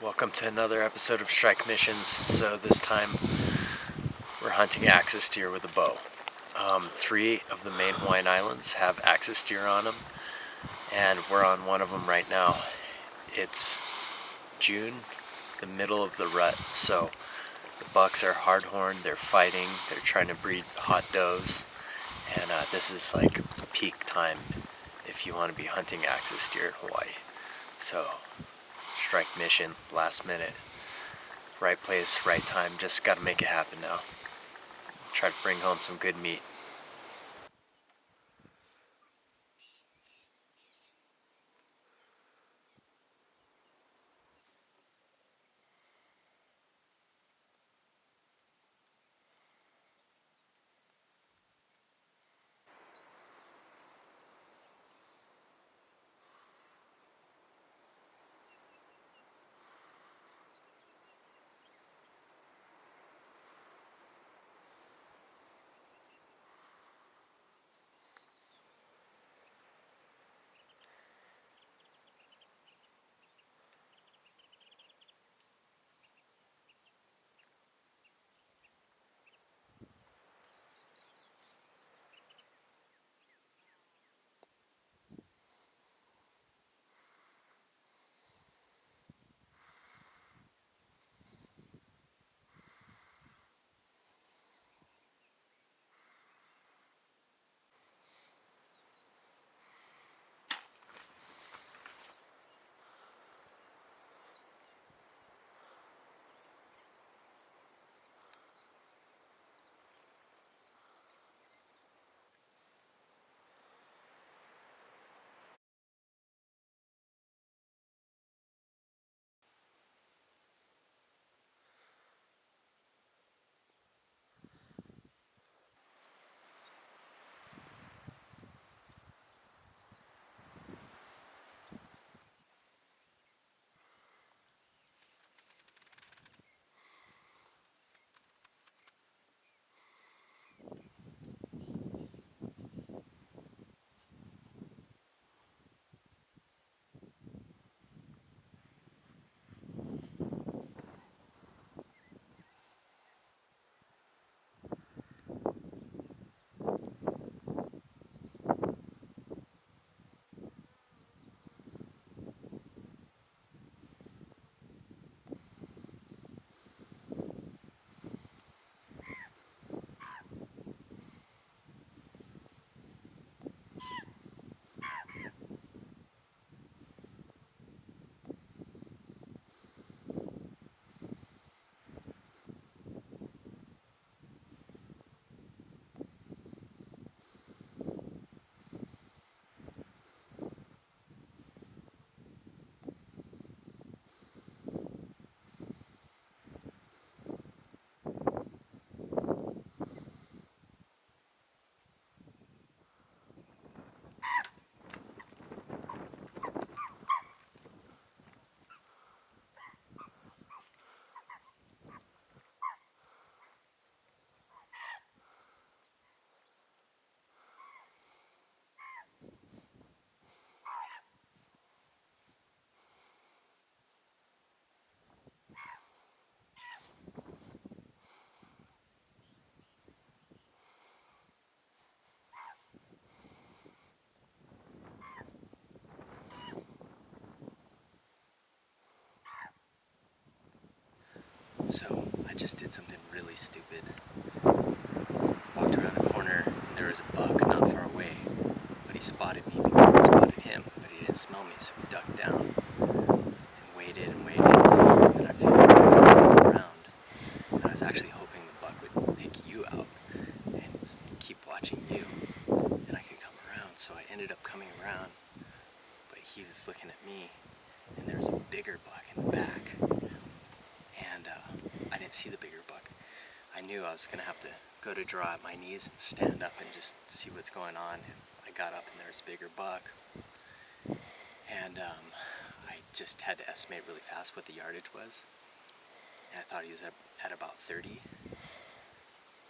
Welcome to another episode of Strike Missions. So this time we're hunting axis deer with a bow. 3 of the main Hawaiian Islands have axis deer on them, and we're on one of them right now. It's June, the middle of the rut, so the bucks are hard-horned, they're fighting, they're trying to breed hot does, and this is like peak time if you want to be hunting axis deer in Hawaii. So strike mission, last minute, right place, right time, just gotta make it happen now. Try to bring home some good meat. So I just did something really stupid. Walked around a corner and there was a buck not far away, but he spotted me before I spotted him, but he didn't smell me, so we ducked down and waited, and I figured I'd come around, and I was actually hoping the buck would pick you out and just keep watching you, and I could come around, so I ended up coming around, but he was looking at me, and there was a bigger buck in the back. I didn't see the bigger buck. I knew I was going to have to go to draw at my knees and stand up and just see what's going on. And I got up and there was a bigger buck. And I just had to estimate really fast what the yardage was. And I thought he was at about 30.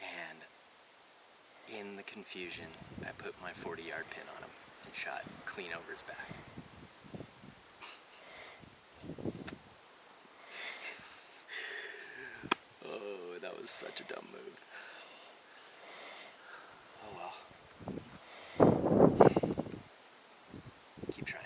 And in the confusion, I put my 40-yard pin on him and shot clean over his back. is such a dumb move. Oh well. Keep trying.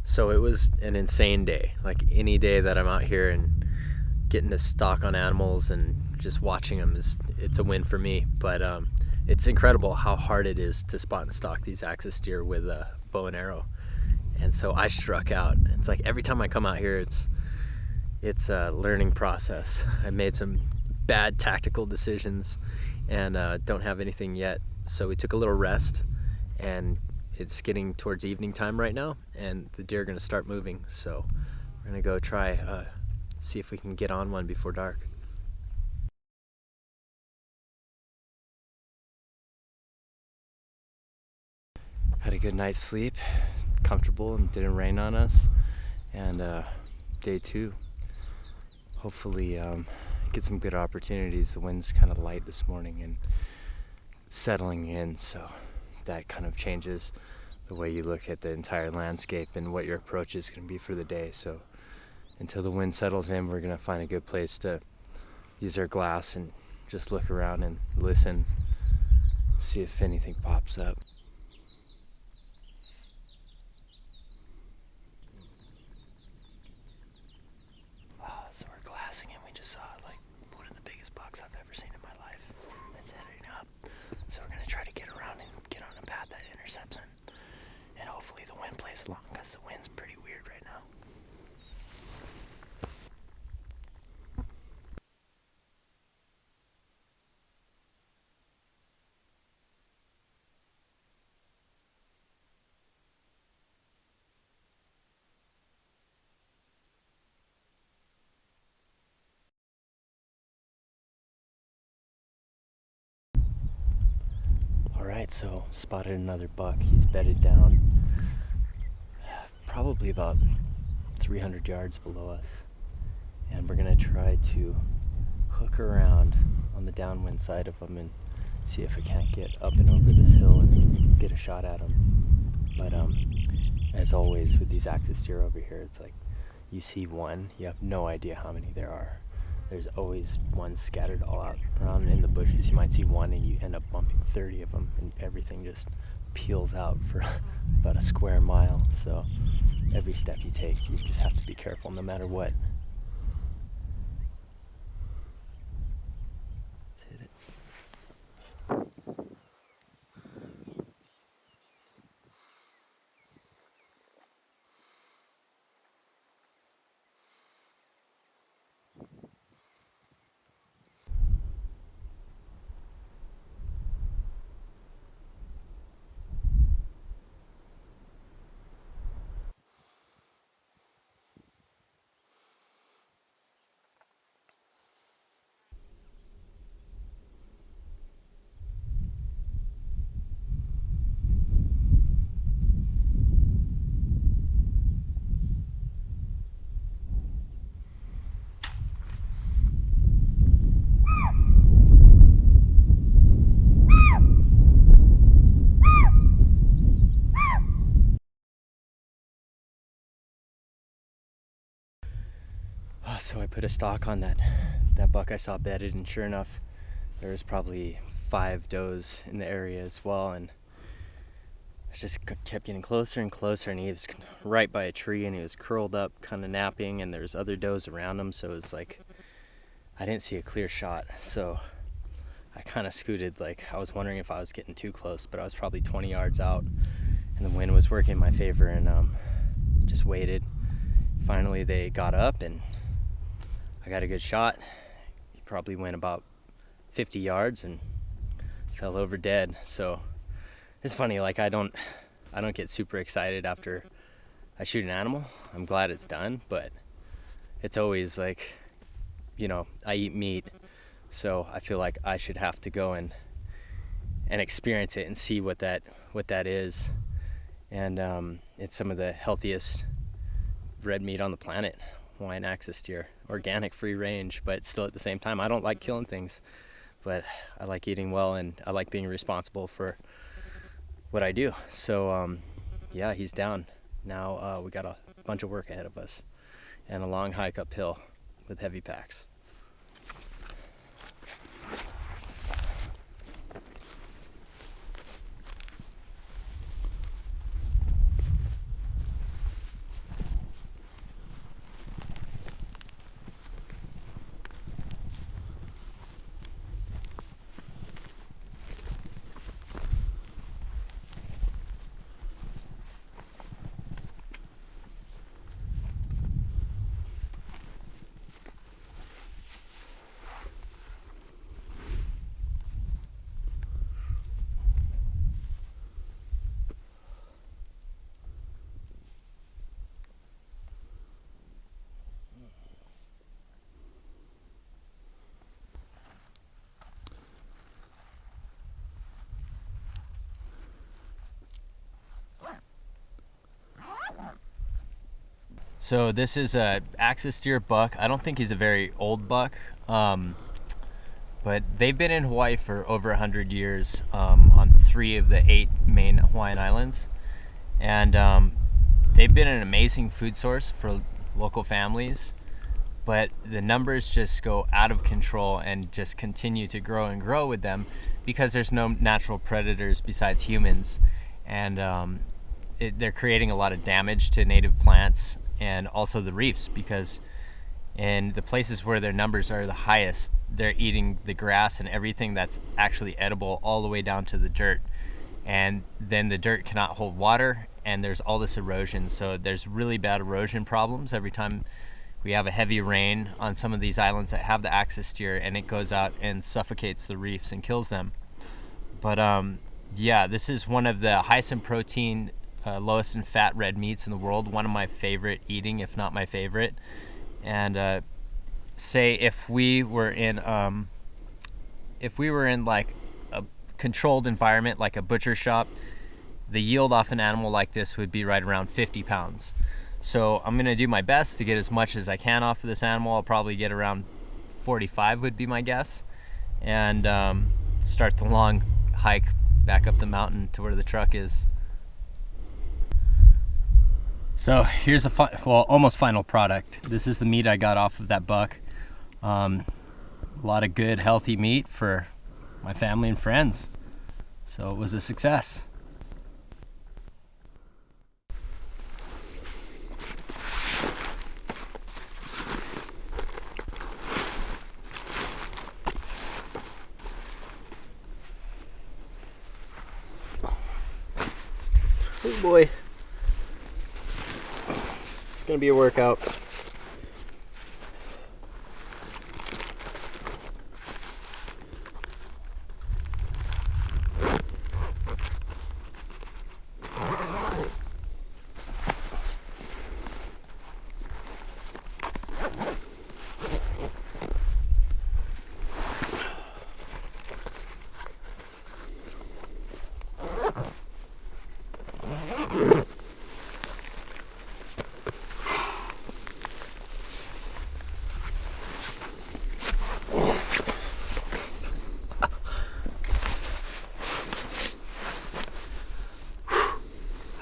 So it was an insane day. Like any day that I'm out here and getting to stalk on animals and just watching them it's a win for me. But it's incredible how hard it is to spot and stalk these axis deer with a bow and arrow. And so I struck out. It's like every time I come out here, it's a learning process. I made some bad tactical decisions and don't have anything yet. So we took a little rest, and it's getting towards evening time right now, and the deer are going to start moving. So we're going to go try, see if we can get on one before dark. Had a good night's sleep, comfortable, and didn't rain on us. And day two, hopefully get some good opportunities. The wind's kind of light this morning and settling in, so that kind of changes the way you look at the entire landscape and what your approach is going to be for the day. So until the wind settles in, we're going to find a good place to use our glass and just look around and listen, see if anything pops up. So we're glassing, and we just saw like one of the biggest bucks I've ever seen in my life. It's heading up. So we're going to try to get around and get on a path that intercepts it. And hopefully the wind plays along, because the wind's pretty weird right now. Alright, so spotted another buck. He's bedded down probably about 300 yards below us. And we're going to try to hook around on the downwind side of him and see if we can't get up and over this hill and get a shot at him. But as always with these axis deer over here, it's like you see one, you have no idea how many there are. There's always one scattered all out around in the bushes. You might see one and you end up bumping 30 of them, and everything just peels out for about a square mile. So every step you take, you just have to be careful no matter what. Let's hit it. So I put a stalk on that buck I saw bedded, and sure enough, there was probably 5 does in the area as well, and I just kept getting closer and closer, and he was right by a tree, and he was curled up kind of napping, and there's other does around him, so it was like I didn't see a clear shot. So I kind of scooted, like I was wondering if I was getting too close, but I was probably 20 yards out, and the wind was working in my favor, and just waited. Finally they got up and I got a good shot. He probably went about 50 yards and fell over dead. So it's funny, like I don't get super excited after I shoot an animal. I'm glad it's done, but it's always like, you know, I eat meat, so I feel like I should have to go and experience it and see what that is. And it's some of the healthiest red meat on the planet. Hawaiian axis deer, organic, free range, but still at the same time I don't like killing things, but I like eating well, and I like being responsible for what I do. So yeah, he's down now. We got a bunch of work ahead of us and a long hike uphill with heavy packs. So this is a axis deer buck. I don't think he's a very old buck, but they've been in Hawaii for over 100 years on 3 of the 8 main Hawaiian islands, and they've been an amazing food source for local families, but the numbers just go out of control and just continue to grow and grow with them because there's no natural predators besides humans, and they're creating a lot of damage to native plants and also the reefs, because in the places where their numbers are the highest, they're eating the grass and everything that's actually edible all the way down to the dirt, and then the dirt cannot hold water, and there's all this erosion. So there's really bad erosion problems every time we have a heavy rain on some of these islands that have the axis deer, and it goes out and suffocates the reefs and kills them. But yeah, this is one of the highest in protein, lowest in fat red meats in the world. One of my favorite eating, if not my favorite. And say if we were in like a controlled environment, like a butcher shop, the yield off an animal like this would be right around 50 pounds. So I'm gonna do my best to get as much as I can off of this animal. I'll probably get around 45 would be my guess, and start the long hike back up the mountain to where the truck is. So here's almost final product. This is the meat I got off of that buck. A lot of good, healthy meat for my family and friends. So it was a success. Oh boy. It's gonna be a workout.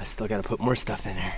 Still gotta put more stuff in here.